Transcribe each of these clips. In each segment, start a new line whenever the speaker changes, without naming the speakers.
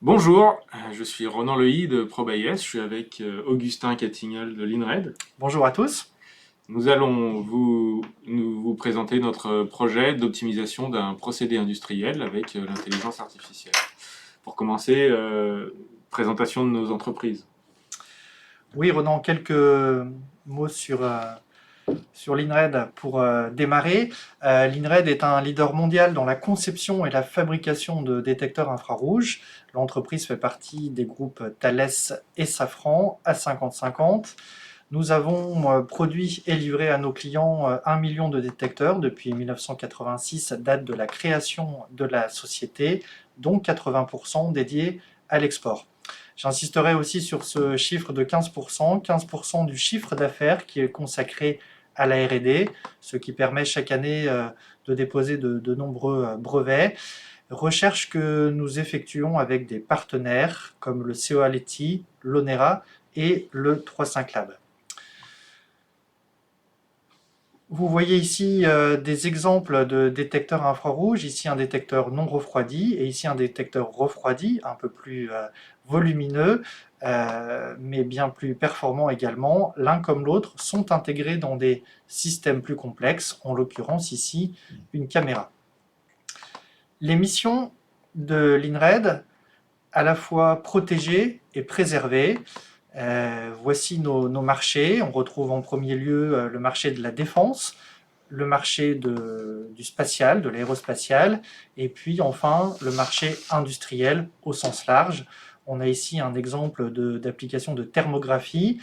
Bonjour, je suis Ronan Lehy de ProBayes, je suis avec Augustin Cattignol de l'INRED.
Bonjour à tous.
Nous allons vous présenter notre projet d'optimisation d'un procédé industriel avec l'intelligence artificielle. Pour commencer, présentation de nos entreprises.
Oui, Ronan, quelques mots sur l'INRED pour démarrer. L'INRED est un leader mondial dans la conception et la fabrication de détecteurs infrarouges. L'entreprise fait partie des groupes Thales et Safran à 50-50. Nous avons produit et livré à nos clients 1 million de détecteurs depuis 1986, date de la création de la société, dont 80% dédiés à l'export. J'insisterai aussi sur ce chiffre de 15%, 15% du chiffre d'affaires qui est consacré à la R&D, ce qui permet chaque année de déposer de nombreux brevets. Recherche que nous effectuons avec des partenaires comme le COALETI, l'ONERA et le 35 Lab. Vous voyez ici des exemples de détecteurs infrarouges, ici un détecteur non refroidi et ici un détecteur refroidi, un peu plus volumineux, mais bien plus performant également. L'un comme l'autre sont intégrés dans des systèmes plus complexes, en l'occurrence ici une caméra. Les missions de l'INRED, à la fois protéger et préserver. Voici nos marchés. On retrouve en premier lieu le marché de la défense, le marché du spatial, de l'aérospatial, et puis enfin le marché industriel au sens large. On a ici un exemple d'application de thermographie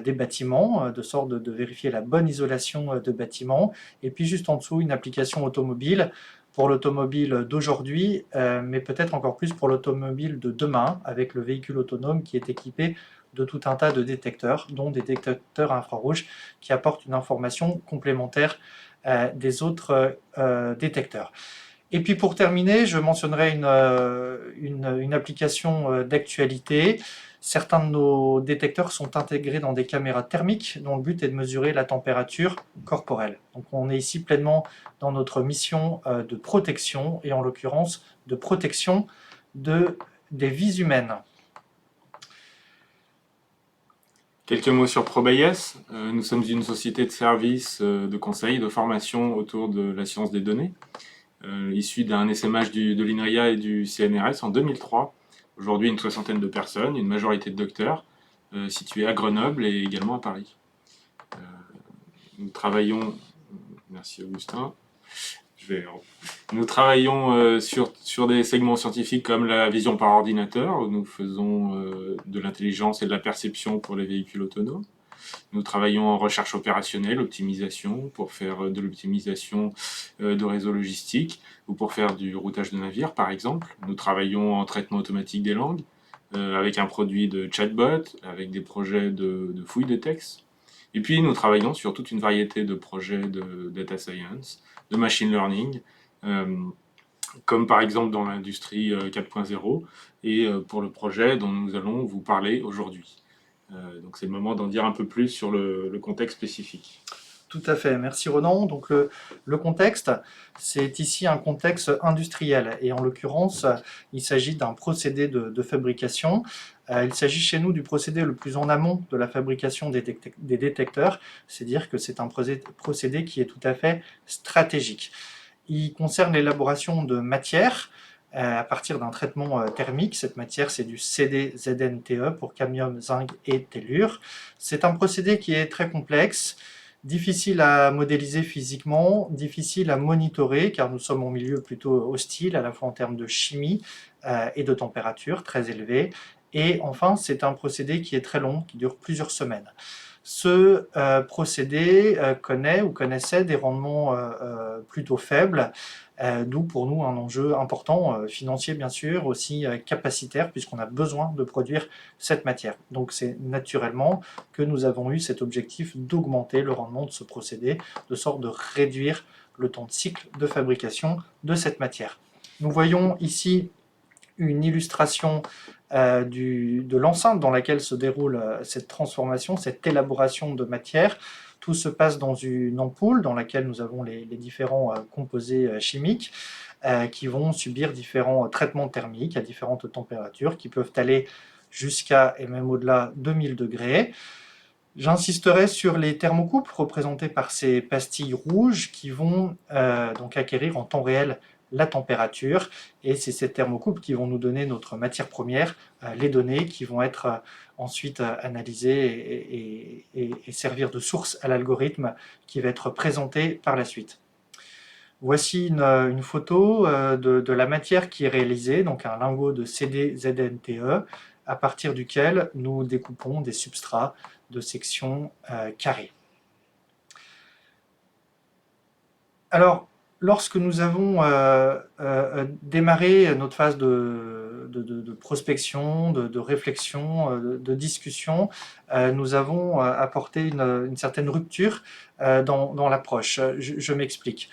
des bâtiments, de sorte de vérifier la bonne isolation de bâtiments, et puis juste en dessous une application automobile pour l'automobile d'aujourd'hui, mais peut-être encore plus pour l'automobile de demain, avec le véhicule autonome qui est équipé de tout un tas de détecteurs, dont des détecteurs infrarouges qui apportent une information complémentaire des autres détecteurs. Et puis pour terminer, je mentionnerai une application d'actualité. Certains de nos détecteurs sont intégrés dans des caméras thermiques dont le but est de mesurer la température corporelle. Donc on est ici pleinement dans notre mission de protection et en l'occurrence de protection des vies humaines.
Quelques mots sur ProBayes. Nous sommes une société de services, de conseil, de formation autour de la science des données, issue d'un SMH de l'INRIA et du CNRS en 2003. Aujourd'hui, une soixantaine de personnes, une majorité de docteurs, situés à Grenoble et également à Paris. Nous travaillons, merci Augustin, je vais, nous travaillons sur des segments scientifiques comme la vision par ordinateur, où nous faisons de l'intelligence et de la perception pour les véhicules autonomes. Nous travaillons en recherche opérationnelle, optimisation, pour faire de l'optimisation de réseaux logistiques ou pour faire du routage de navires, par exemple. Nous travaillons en traitement automatique des langues, avec un produit de chatbot, avec des projets de fouille de texte. Et puis, nous travaillons sur toute une variété de projets de data science, de machine learning, euh, comme par exemple dans l'industrie 4.0 et pour le projet dont nous allons vous parler aujourd'hui. Donc c'est le moment d'en dire un peu plus sur le contexte spécifique.
Tout à fait, merci Ronan. Donc le contexte, c'est ici un contexte industriel et en l'occurrence, il s'agit d'un procédé de fabrication. Il s'agit chez nous du procédé le plus en amont de la fabrication des détecteurs, c'est-à-dire que c'est un procédé qui est tout à fait stratégique. Il concerne l'élaboration de matières à partir d'un traitement thermique. Cette matière, c'est du CdZnTe pour cadmium, zinc et tellure. C'est un procédé qui est très complexe, difficile à modéliser physiquement, difficile à monitorer car nous sommes en milieu plutôt hostile à la fois en termes de chimie et de température très élevée. Et enfin, c'est un procédé qui est très long, qui dure plusieurs semaines. Ce procédé connaît ou connaissait des rendements plutôt faibles, d'où pour nous un enjeu important, financier bien sûr, aussi capacitaire, puisqu'on a besoin de produire cette matière. Donc c'est naturellement que nous avons eu cet objectif d'augmenter le rendement de ce procédé, de sorte de réduire le temps de cycle de fabrication de cette matière. Nous voyons ici une illustration de l'enceinte dans laquelle se déroule cette transformation, cette élaboration de matière. Tout se passe dans une ampoule dans laquelle nous avons les différents composés chimiques. qui vont subir différents traitements thermiques à différentes températures qui peuvent aller jusqu'à, et même au-delà, 2000 degrés. J'insisterai sur les thermocoupes représentés par ces pastilles rouges qui vont donc acquérir en temps réel la température, et c'est ces thermocoupes qui vont nous donner notre matière première, les données qui vont être ensuite analysées et servir de source à l'algorithme qui va être présenté par la suite. Voici une photo de la matière qui est réalisée, donc un lingot de CD-ZNTE, à partir duquel nous découpons des substrats de section carrée. Alors, lorsque nous avons démarré notre phase de prospection, de réflexion, de discussion, nous avons apporté une certaine rupture dans l'approche. Je m'explique.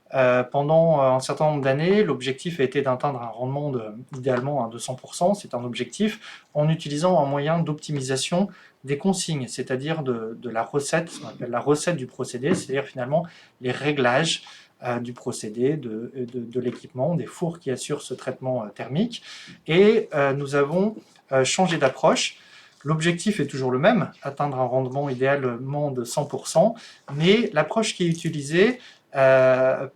Pendant un certain nombre d'années, l'objectif a été d'atteindre un rendement idéalement de 100%, c'est un objectif, en utilisant un moyen d'optimisation des consignes, c'est-à-dire de la recette, ce qu'on appelle la recette du procédé, c'est-à-dire finalement les réglages du procédé, de l'équipement, des fours qui assurent ce traitement thermique. Et nous avons changé d'approche. L'objectif est toujours le même, atteindre un rendement idéalement de 100%, mais l'approche qui est utilisée va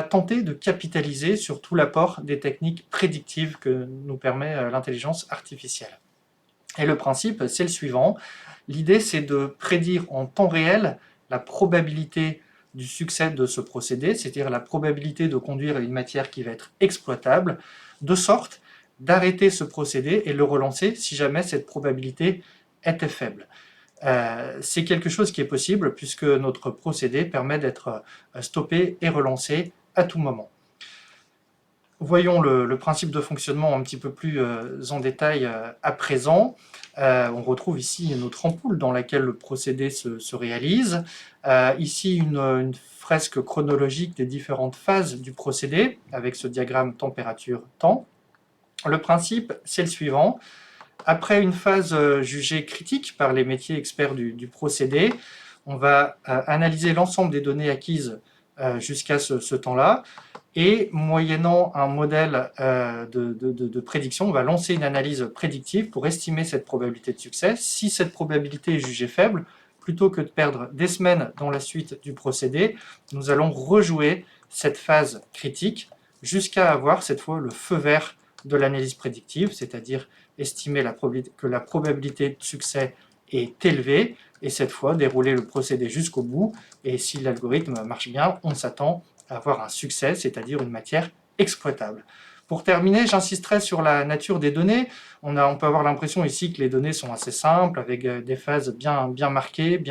tenter de capitaliser sur tout l'apport des techniques prédictives que nous permet l'intelligence artificielle. Et le principe, c'est le suivant. L'idée, c'est de prédire en temps réel la probabilité du succès de ce procédé, c'est-à-dire la probabilité de conduire à une matière qui va être exploitable, de sorte d'arrêter ce procédé et le relancer si jamais cette probabilité était faible. C'est quelque chose qui est possible puisque notre procédé permet d'être stoppé et relancé à tout moment. Voyons le principe de fonctionnement un petit peu plus en détail à présent. On retrouve ici notre ampoule dans laquelle le procédé se réalise. Ici, une fresque chronologique des différentes phases du procédé avec ce diagramme température-temps. Le principe, c'est le suivant. Après une phase jugée critique par les métiers experts du procédé, on va analyser l'ensemble des données acquises jusqu'à ce temps-là, et moyennant un modèle de prédiction, on va lancer une analyse prédictive pour estimer cette probabilité de succès. Si cette probabilité est jugée faible, plutôt que de perdre des semaines dans la suite du procédé, nous allons rejouer cette phase critique jusqu'à avoir cette fois le feu vert de l'analyse prédictive, c'est-à-dire estimer que la probabilité de succès est élevée, et cette fois dérouler le procédé jusqu'au bout, et si l'algorithme marche bien, on s'attend à avoir un succès, c'est-à-dire une matière exploitable. Pour terminer, j'insisterai sur la nature des données. On peut avoir l'impression ici que les données sont assez simples, avec des phases bien marquées,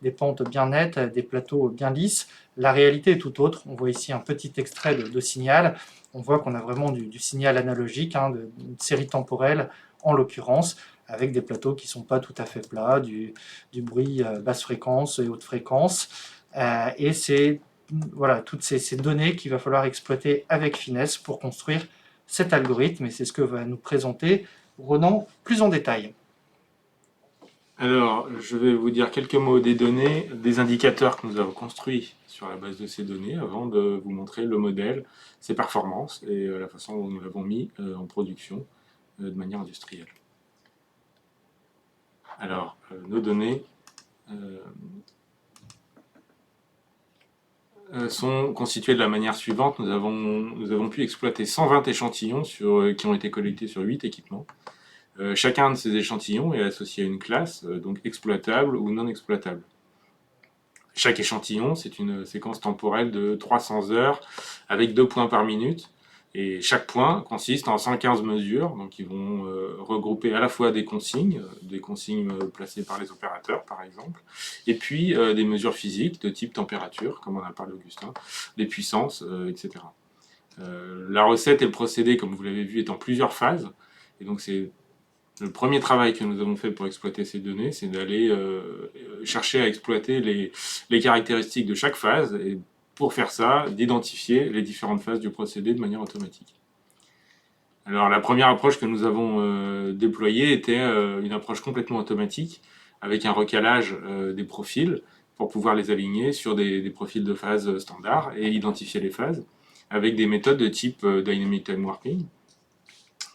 des pentes bien nettes, des plateaux bien lisses. La réalité est tout autre. On voit ici un petit extrait de signal. On voit qu'on a vraiment du signal analogique, d'une série temporelle en l'occurrence, avec des plateaux qui ne sont pas tout à fait plats, du bruit basse fréquence et haute fréquence. Et c'est toutes ces données qu'il va falloir exploiter avec finesse pour construire cet algorithme, et c'est ce que va nous présenter Ronan plus en détail.
Alors, je vais vous dire quelques mots des données, des indicateurs que nous avons construits sur la base de ces données, avant de vous montrer le modèle, ses performances et la façon dont nous l'avons mis en production de manière industrielle. Alors, nos données sont constituées de la manière suivante. Nous avons pu exploiter 120 échantillons qui ont été collectés sur 8 équipements. Chacun de ces échantillons est associé à une classe, donc exploitable ou non exploitable. Chaque échantillon, c'est une séquence temporelle de 300 heures avec 2 points par minute. Et chaque point consiste en 115 mesures, donc qui vont regrouper à la fois des consignes placées par les opérateurs par exemple, et puis des mesures physiques de type température, comme on a parlé Augustin, des puissances, etc. La recette et le procédé, comme vous l'avez vu, est en plusieurs phases, et donc c'est le premier travail que nous avons fait pour exploiter ces données, c'est d'aller chercher à exploiter les caractéristiques de chaque phase, et pour faire ça, d'identifier les différentes phases du procédé de manière automatique. Alors la première approche que nous avons déployée était une approche complètement automatique, avec un recalage des profils pour pouvoir les aligner sur des profils de phase standards et identifier les phases. avec des méthodes de type Dynamic Time Warping.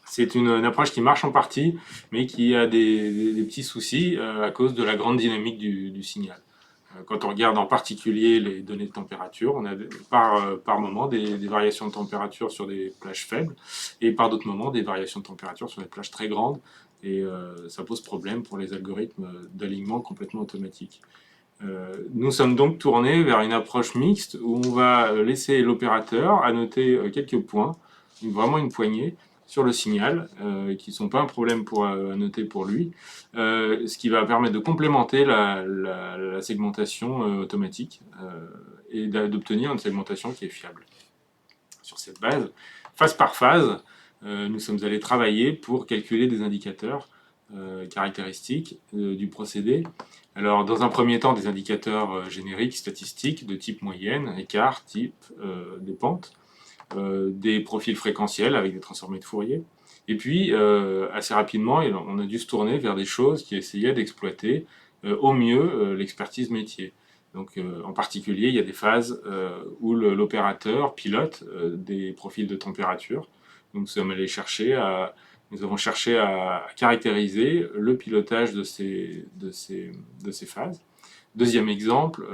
C'est une approche qui marche en partie, mais qui a des petits soucis à cause de la grande dynamique du signal. Quand on regarde en particulier les données de température, on a par moment des variations de température sur des plages faibles, et par d'autres moments des variations de température sur des plages très grandes, et ça pose problème pour les algorithmes d'alignement complètement automatiques. Nous sommes donc tournés vers une approche mixte où on va laisser l'opérateur annoter quelques points, vraiment une poignée, sur le signal, qui ne sont pas un problème pour annoter pour lui, ce qui va permettre de complémenter la segmentation automatique et d'obtenir une segmentation qui est fiable. Sur cette base, phase par phase, nous sommes allés travailler pour calculer des indicateurs caractéristiques du procédé. Alors, dans un premier temps, des indicateurs génériques, statistiques, de type moyenne, écart, type, des pentes, des profils fréquentiels avec des transformés de Fourier. Et puis, assez rapidement, on a dû se tourner vers des choses qui essayaient d'exploiter au mieux l'expertise métier. Donc, en particulier, il y a des phases où l'opérateur pilote des profils de température. Donc, nous avons cherché à caractériser le pilotage de ces phases. Deuxième exemple,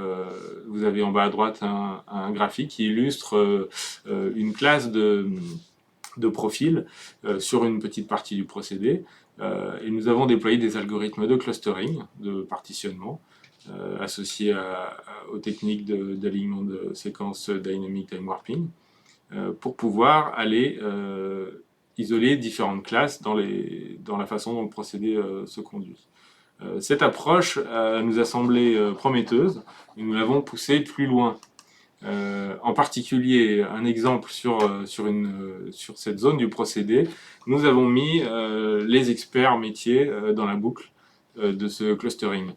vous avez en bas à droite un graphique qui illustre une classe de profils sur une petite partie du procédé. Et nous avons déployé des algorithmes de clustering, de partitionnement, associés aux techniques d'alignement de séquences Dynamic Time Warping, pour pouvoir aller isoler différentes classes dans la façon dont le procédé se conduit. Cette approche nous a semblé prometteuse et nous l'avons poussée plus loin. En particulier, un exemple sur cette zone du procédé, nous avons mis les experts métiers dans la boucle de ce clustering.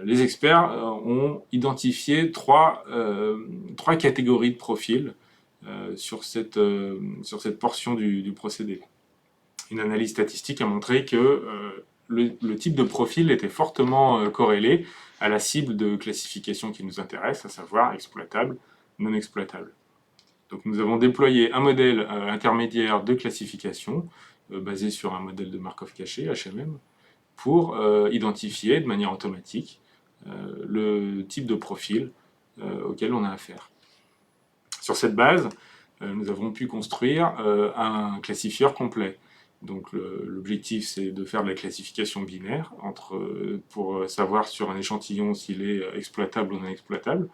Les experts ont identifié trois catégories de profils sur cette portion du procédé. Une analyse statistique a montré que le type de profil était fortement corrélé à la cible de classification qui nous intéresse, à savoir exploitable, non exploitable. Donc nous avons déployé un modèle intermédiaire de classification basé sur un modèle de Markov caché, HMM, pour identifier de manière automatique le type de profil auquel on a affaire. Sur cette base, nous avons pu construire un classifieur complet. Donc l'objectif, c'est de faire de la classification binaire pour savoir sur un échantillon s'il est exploitable ou non exploitable.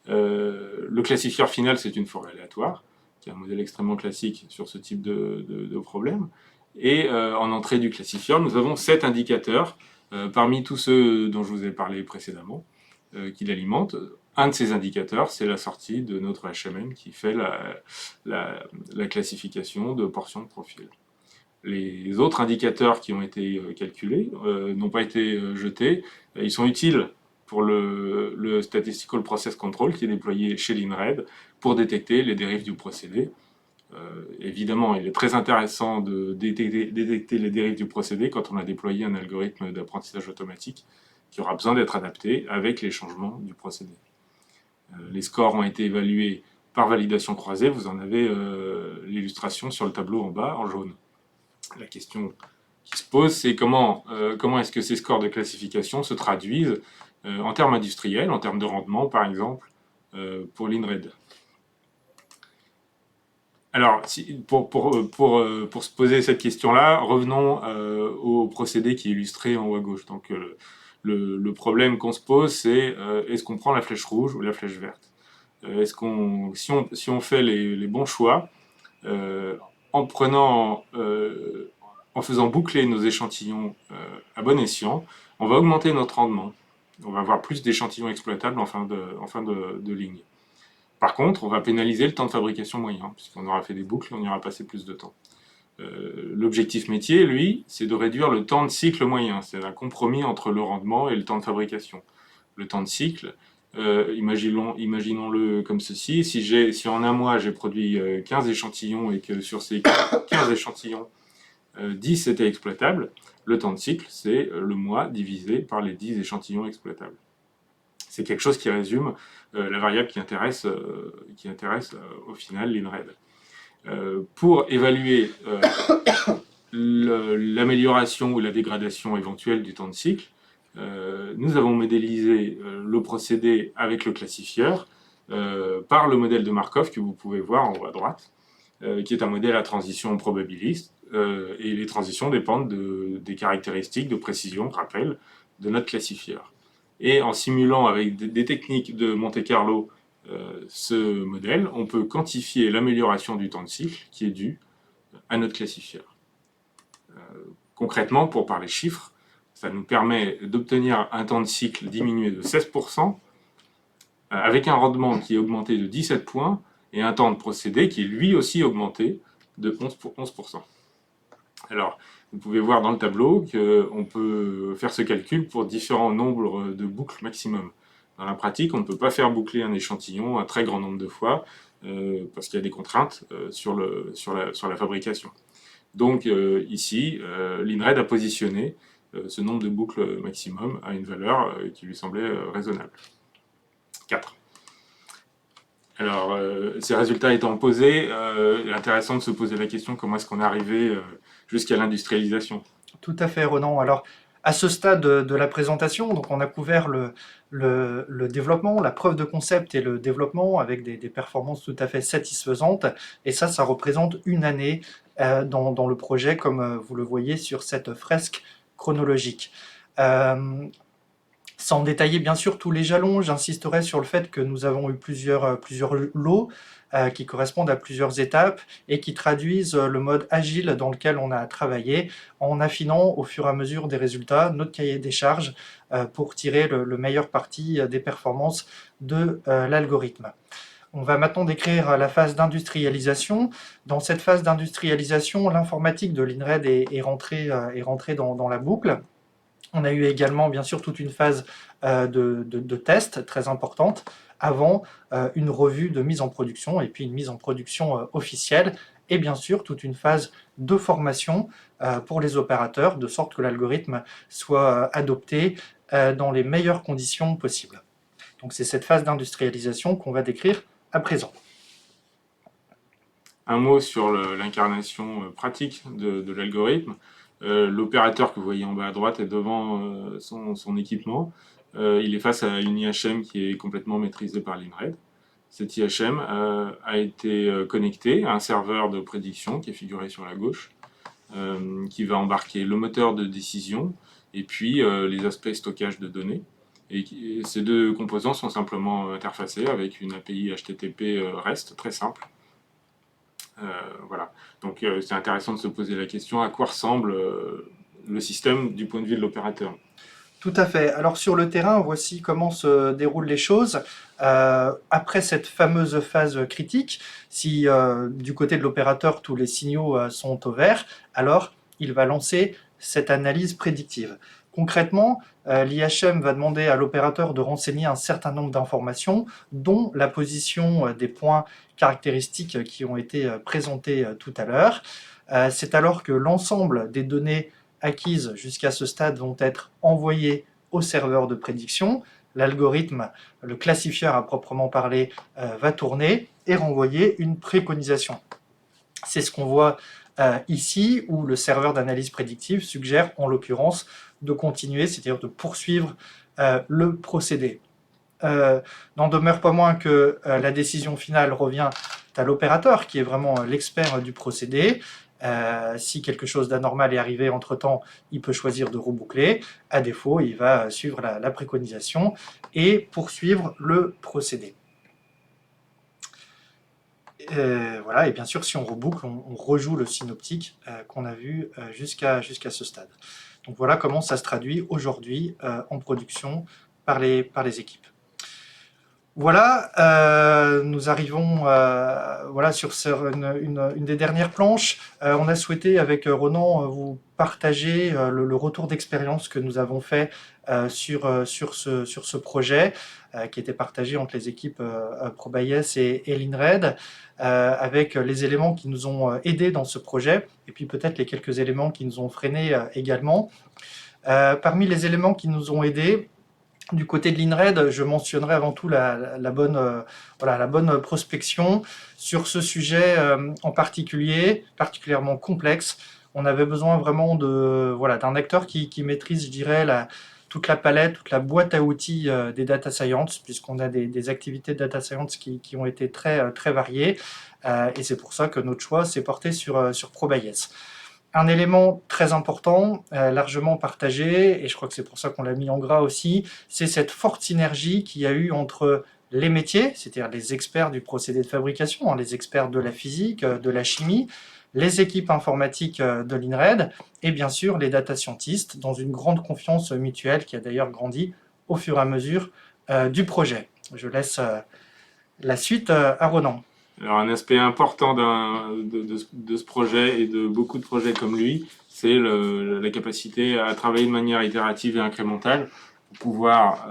Le classifieur final, c'est une forêt aléatoire, qui est un modèle extrêmement classique sur ce type de problème. Et en entrée du classifieur, nous avons 7 indicateurs, parmi tous ceux dont je vous ai parlé précédemment, qui l'alimentent. Un de ces indicateurs, c'est la sortie de notre HMM qui fait la classification de portions de profil. Les autres indicateurs qui ont été calculés n'ont pas été jetés. Ils sont utiles pour le Statistical Process Control qui est déployé chez l'INRED pour détecter les dérives du procédé. Évidemment, il est très intéressant de détecter les dérives du procédé quand on a déployé un algorithme d'apprentissage automatique qui aura besoin d'être adapté avec les changements du procédé. Les scores ont été évalués par validation croisée. Vous en avez l'illustration sur le tableau en bas en jaune. La question qui se pose, c'est comment est-ce que ces scores de classification se traduisent en termes industriels, en termes de rendement, par exemple, pour l'INRED. Alors, pour se poser cette question-là, revenons au procédé qui est illustré en haut à gauche. Donc, le problème qu'on se pose, c'est est-ce qu'on prend la flèche rouge ou la flèche verte? Si on fait les bons choix, en faisant boucler nos échantillons à bon escient, on va augmenter notre rendement. On va avoir plus d'échantillons exploitables en fin de ligne. Par contre, on va pénaliser le temps de fabrication moyen, puisqu'on aura fait des boucles et on y aura passé plus de temps. L'objectif métier, lui, c'est de réduire le temps de cycle moyen. C'est un compromis entre le rendement et le temps de fabrication. Le temps de cycle, imaginons-le comme ceci. Si en un mois, j'ai produit 15 échantillons et que sur ces 15 échantillons, 10 étaient exploitables, le temps de cycle, c'est le mois divisé par les 10 échantillons exploitables. C'est quelque chose qui résume la variable qui intéresse au final l'INRED. Pour évaluer l'amélioration ou la dégradation éventuelle du temps de cycle, nous avons modélisé le procédé avec le classifieur par le modèle de Markov que vous pouvez voir en haut à droite, qui est un modèle à transition probabiliste, et les transitions dépendent des caractéristiques de précision, de rappel, de notre classifieur. Et en simulant avec des techniques de Monte-Carlo ce modèle, on peut quantifier l'amélioration du temps de cycle qui est due à notre classifieur. Concrètement, pour parler chiffres, ça nous permet d'obtenir un temps de cycle diminué de 16%, avec un rendement qui est augmenté de 17 points, et un temps de procédé qui est lui aussi augmenté de 11%. Alors, vous pouvez voir dans le tableau qu'on peut faire ce calcul pour différents nombres de boucles maximum. Dans la pratique, on ne peut pas faire boucler un échantillon un très grand nombre de fois, parce qu'il y a des contraintes sur la fabrication. Donc ici, l'INRED a positionné ce nombre de boucles maximum à une valeur qui lui semblait raisonnable. 4. Alors, ces résultats étant posés, il est intéressant de se poser la question comment est-ce qu'on est arrivé jusqu'à l'industrialisation.
Tout à fait, Ronan. Alors, à ce stade de la présentation, donc on a couvert le développement, la preuve de concept et le développement avec des performances tout à fait satisfaisantes. Et ça représente une année dans le projet, comme vous le voyez sur cette fresque chronologique. Sans détailler bien sûr tous les jalons, j'insisterai sur le fait que nous avons eu plusieurs lots qui correspondent à plusieurs étapes et qui traduisent le mode agile dans lequel on a travaillé en affinant au fur et à mesure des résultats notre cahier des charges pour tirer le meilleur parti des performances de l'algorithme. On va maintenant décrire la phase d'industrialisation. Dans cette phase d'industrialisation, l'informatique de l'INRED est rentrée dans la boucle. On a eu également, bien sûr, toute une phase de test très importante avant une revue de mise en production et puis une mise en production officielle et bien sûr toute une phase de formation pour les opérateurs de sorte que l'algorithme soit adopté dans les meilleures conditions possibles. Donc c'est cette phase d'industrialisation qu'on va décrire à présent.
Un mot sur l'incarnation pratique de l'algorithme. L'opérateur que vous voyez en bas à droite est devant son équipement. Il est face à une IHM qui est complètement maîtrisée par l'INRED. Cette IHM a été connectée à un serveur de prédiction qui est figuré sur la gauche, qui va embarquer le moteur de décision et puis les aspects stockage de données. Et ces deux composants sont simplement interfacés avec une API HTTP REST très simple. Voilà. Donc c'est intéressant de se poser la question à quoi ressemble le système du point de vue de l'opérateur.
Tout à fait. Alors sur le terrain, voici comment se déroulent les choses. Après cette fameuse phase critique, si du côté de l'opérateur tous les signaux sont au vert, alors il va lancer cette analyse prédictive. Concrètement, l'IHM va demander à l'opérateur de renseigner un certain nombre d'informations, dont la position des points caractéristiques qui ont été présentés tout à l'heure. C'est alors que l'ensemble des données acquises jusqu'à ce stade vont être envoyées au serveur de prédiction. L'algorithme, le classifieur à proprement parler, va tourner et renvoyer une préconisation. C'est ce qu'on voit ici, où le serveur d'analyse prédictive suggère en l'occurrence de continuer, c'est-à-dire de poursuivre le procédé. N'en demeure pas moins que la décision finale revient à l'opérateur, qui est vraiment l'expert du procédé. Si quelque chose d'anormal est arrivé entre-temps, il peut choisir de reboucler. À défaut, il va suivre la préconisation et poursuivre le procédé. Voilà, et bien sûr, si on reboucle, on rejoue le synoptique qu'on a vu jusqu'à ce stade. Donc voilà comment ça se traduit aujourd'hui en production par les équipes. Voilà, nous arrivons voilà, sur une des dernières planches. On a souhaité avec Ronan vous partager le retour d'expérience que nous avons fait sur ce projet qui était partagé entre les équipes ProBayes et l'INRED avec les éléments qui nous ont aidés dans ce projet et puis peut-être les quelques éléments qui nous ont freinés également. Parmi les éléments qui nous ont aidés, Du côté de l'INRED, je mentionnerai avant tout la bonne, voilà, la bonne prospection sur ce sujet en particulier, particulièrement complexe. On avait besoin vraiment voilà, d'un acteur qui maîtrise, je dirais, toute la palette, toute la boîte à outils des data science, puisqu'on a des activités de data science qui ont été très variées. Et c'est pour ça que notre choix s'est porté sur ProBayes. Un élément très important, largement partagé, et je crois que c'est pour ça qu'on l'a mis en gras aussi, c'est cette forte synergie qu'il y a eu entre les métiers, c'est-à-dire les experts du procédé de fabrication, les experts de la physique, de la chimie, les équipes informatiques de l'INRED, et bien sûr les data scientists, dans une grande confiance mutuelle qui a d'ailleurs grandi au fur et à mesure du projet. Je laisse la suite à Ronan.
Alors, un aspect important de ce projet et de beaucoup de projets comme lui, c'est la capacité à travailler de manière itérative et incrémentale pour pouvoir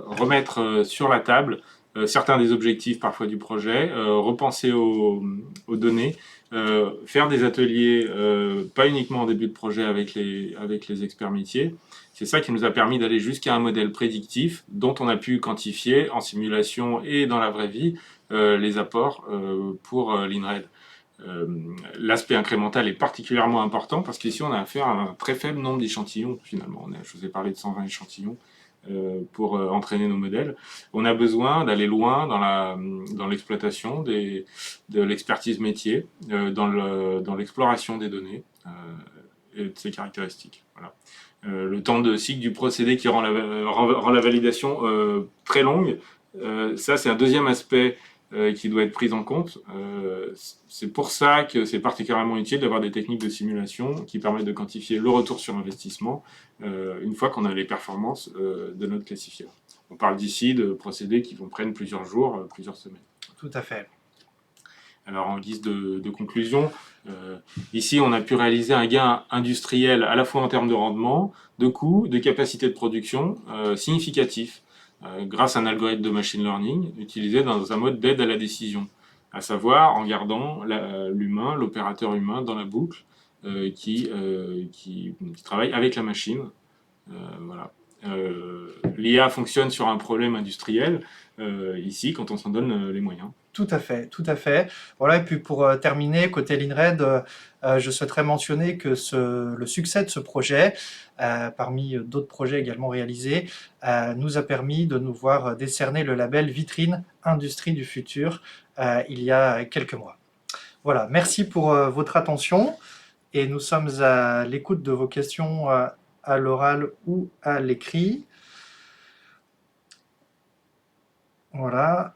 remettre sur la table certains des objectifs parfois du projet, repenser aux données, faire des ateliers, pas uniquement en début de projet avec les experts métiers. C'est ça qui nous a permis d'aller jusqu'à un modèle prédictif dont on a pu quantifier en simulation et dans la vraie vie les apports pour l'INRED. L'aspect incrémental est particulièrement important parce qu'ici on a affaire à un très faible nombre d'échantillons finalement. Je vous ai parlé de 120 échantillons pour entraîner nos modèles. On a besoin d'aller loin dans l'exploitation de l'expertise métier, dans l'exploration des données et de ses caractéristiques. Voilà. Le temps de cycle du procédé qui rend la validation très longue, ça c'est un deuxième aspect qui doit être prise en compte. C'est pour ça que c'est particulièrement utile d'avoir des techniques de simulation qui permettent de quantifier le retour sur investissement une fois qu'on a les performances de notre classifieur. On parle d'ici de procédés qui vont prendre plusieurs jours, plusieurs semaines.
Tout à fait.
Alors en guise de conclusion, ici on a pu réaliser un gain industriel à la fois en termes de rendement, de coût, de capacité de production significatif grâce à un algorithme de machine learning utilisé dans un mode d'aide à la décision, à savoir en gardant l'humain, l'opérateur humain dans la boucle qui travaille avec la machine. Voilà. L'IA fonctionne sur un problème industriel, ici, quand on s'en donne les moyens.
Tout à fait, tout à fait. Voilà, et puis pour terminer, côté l'INRED, je souhaiterais mentionner que le succès de ce projet, parmi d'autres projets également réalisés, nous a permis de nous voir décerner le label Vitrine Industrie du futur il y a quelques mois. Voilà, merci pour votre attention et nous sommes à l'écoute de vos questions à l'oral ou à l'écrit. Voilà.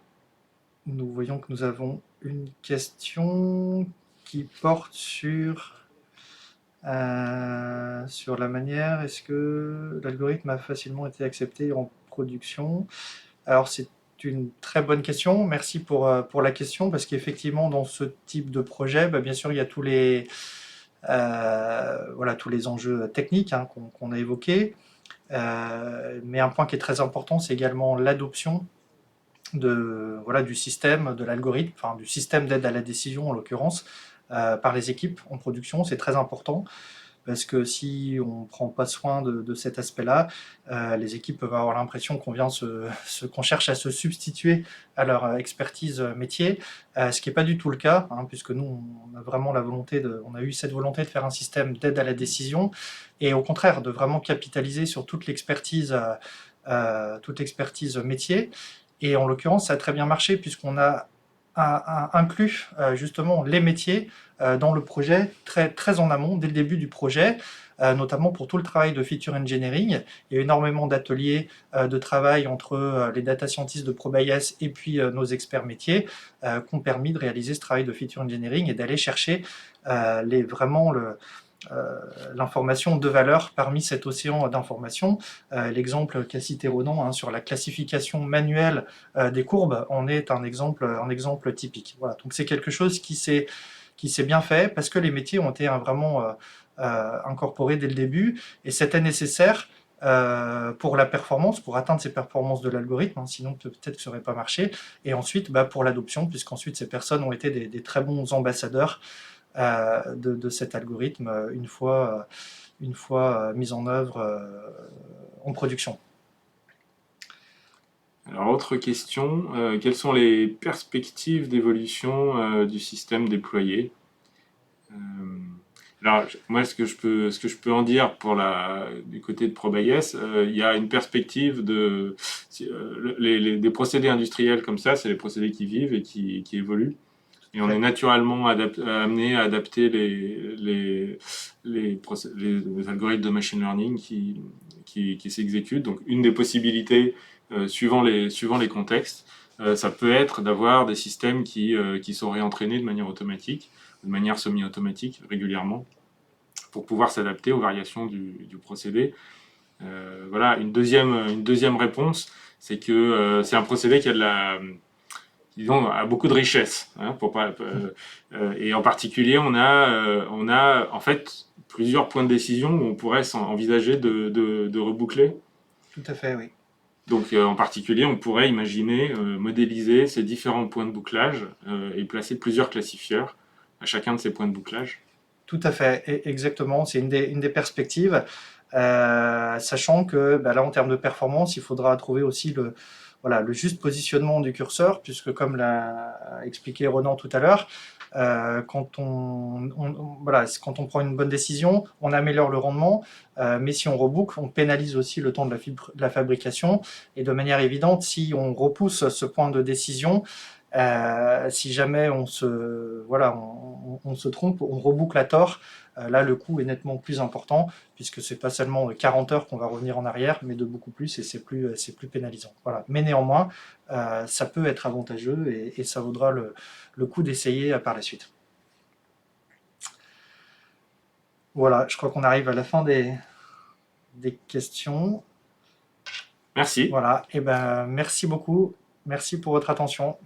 Nous voyons que nous avons une question qui porte sur la manière, est-ce que l'algorithme a facilement été accepté en production? Alors c'est une très bonne question, merci pour la question, parce qu'effectivement dans ce type de projet, bien sûr il y a tous les enjeux techniques qu'on a évoqués, mais un point qui est très important, c'est également l'adoption du système, de l'algorithme, enfin du système d'aide à la décision en l'occurrence, par les équipes en production. C'est très important parce que si on ne prend pas soin de cet aspect-là, les équipes peuvent avoir l'impression qu'on cherche à se substituer à leur expertise métier, ce qui n'est pas du tout le cas, puisque nous, on a vraiment on a eu cette volonté de faire un système d'aide à la décision, et au contraire, de vraiment capitaliser sur toute l'expertise métier. Et en l'occurrence, ça a très bien marché puisqu'on a inclus justement les métiers dans le projet très en amont, dès le début du projet, notamment pour tout le travail de feature engineering. Il y a énormément d'ateliers de travail entre les data scientists de ProBayes et puis nos experts métiers qui ont permis de réaliser ce travail de feature engineering et d'aller chercher l'information de valeur parmi cet océan d'informations. L'exemple qu'a cité Ronan sur la classification manuelle des courbes en est un exemple typique. Voilà. Donc c'est quelque chose qui s'est bien fait parce que les métiers ont été vraiment incorporés dès le début, et c'était nécessaire pour la performance, pour atteindre ces performances de l'algorithme, sinon peut-être que ça n'aurait pas marché, et ensuite pour l'adoption, puisqu'ensuite ces personnes ont été des très bons ambassadeurs de cet algorithme une fois mis en œuvre en production.
Alors, autre question, quelles sont les perspectives d'évolution du système déployé? Euh, alors, moi, ce que je peux en dire du côté de ProBayes, il y a une perspective des procédés industriels comme ça, c'est les procédés qui vivent et qui évoluent. Et on est
Fait.
naturellement amené à adapter les algorithmes de machine learning qui s'exécutent. Donc, une des possibilités, suivant les contextes, ça peut être d'avoir des systèmes qui sont réentraînés de manière automatique, de manière semi-automatique régulièrement, pour pouvoir s'adapter aux variations du procédé. Voilà, une deuxième réponse, c'est que c'est un procédé qui a disons, a beaucoup de richesse. Hein, et en particulier, on a en fait plusieurs points de décision où on pourrait envisager de reboucler.
Tout à fait, oui.
Donc, en particulier, on pourrait imaginer modéliser ces différents points de bouclage et placer plusieurs classifieurs à chacun de ces points de bouclage.
Tout à fait, exactement. C'est une des perspectives, sachant que là, en termes de performance, il faudra trouver aussi voilà, le juste positionnement du curseur, puisque comme l'a expliqué Ronan tout à l'heure, voilà, quand on prend une bonne décision, on améliore le rendement, mais si on reboucle, on pénalise aussi le temps de la fabrication. Et de manière évidente, si on repousse ce point de décision, si jamais voilà, on se trompe, on reboucle à tort, là le coût est nettement plus important, puisque c'est pas seulement de 40 heures qu'on va revenir en arrière, mais de beaucoup plus, et c'est plus pénalisant. Voilà. Mais néanmoins, ça peut être avantageux, et ça vaudra le coup d'essayer par la suite. Voilà, je crois qu'on arrive à la fin des questions.
Merci.
Voilà, et merci beaucoup, merci pour votre attention.